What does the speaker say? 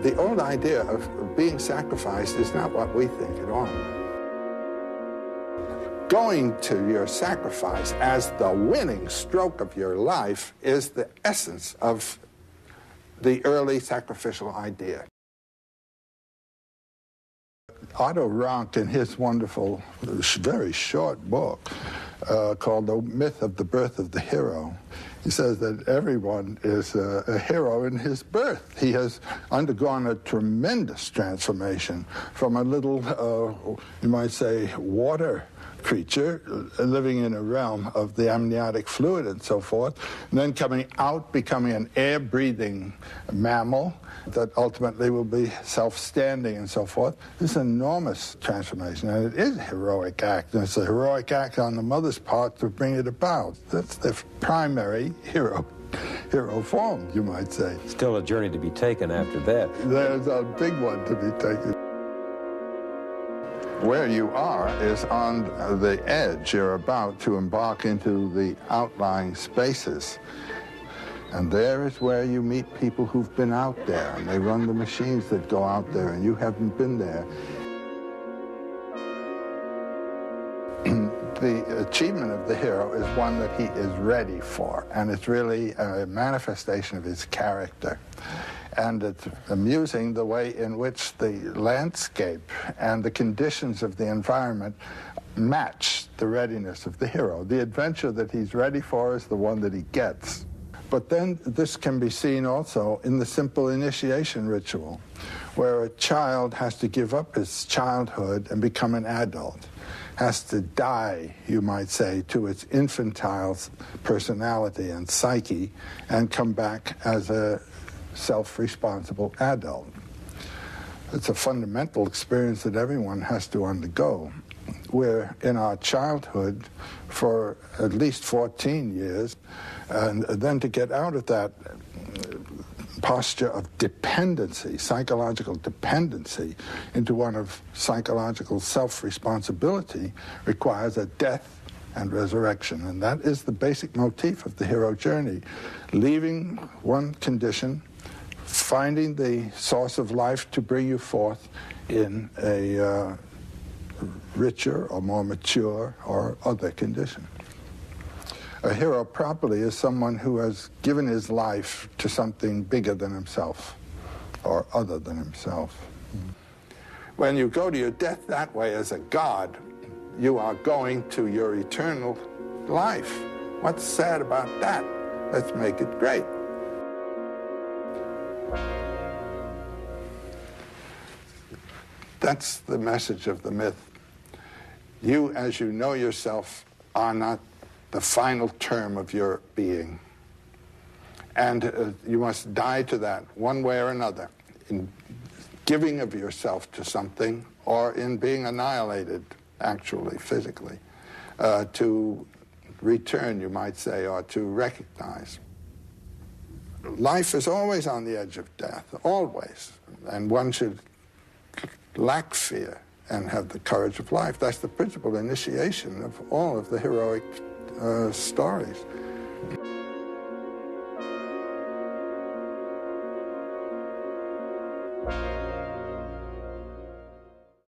The old idea of being sacrificed is not what we think at all. Going to your sacrifice as the winning stroke of your life is the essence of the early sacrificial idea. Otto Rank, in his wonderful, very short book called The Myth of the Birth of the Hero, he says that everyone is a hero in his birth. He has undergone a tremendous transformation from a little, you might say, water creature living in a realm of the amniotic fluid and so forth, and then coming out, becoming an air-breathing mammal that ultimately will be self-standing and so forth. This is an enormous transformation, and it is a heroic act, and it's a heroic act on the mother's part to bring it about. That's the primary hero form, you might say. Still a journey to be taken after that. There's a big one to be taken. Where you are is on the edge. You're about to embark into the outlying spaces. And there is where you meet people who've been out there, and they run the machines that go out there, and you haven't been there. The achievement of the hero is one that he is ready for, and it's really a manifestation of his character. And it's amusing the way in which the landscape and the conditions of the environment match the readiness of the hero. The adventure that he's ready for is the one that he gets. But then this can be seen also in the simple initiation ritual, where a child has to give up his childhood and become an adult, has to die, you might say, to its infantile personality and psyche, and come back as a self-responsible adult. It's a fundamental experience that everyone has to undergo. We're in our childhood for at least 14 years, and then to get out of that posture of dependency, psychological dependency, into one of psychological self-responsibility requires a death and resurrection. And that is the basic motif of the hero journey. Leaving one condition, finding the source of life to bring you forth in a richer or more mature or other condition. A hero properly is someone who has given his life to something bigger than himself or other than himself. When you go to your death that way as a god, you are going to your eternal life. What's sad about that? Let's make it great. That's the message of the myth. You, as you know yourself, are not the final term of your being. And you must die to that one way or another, in giving of yourself to something or in being annihilated, actually, physically, to return, you might say, or to recognize. Life is always on the edge of death, always. And one should lack fear and have the courage of life. That's the principal initiation of all of the heroic stories.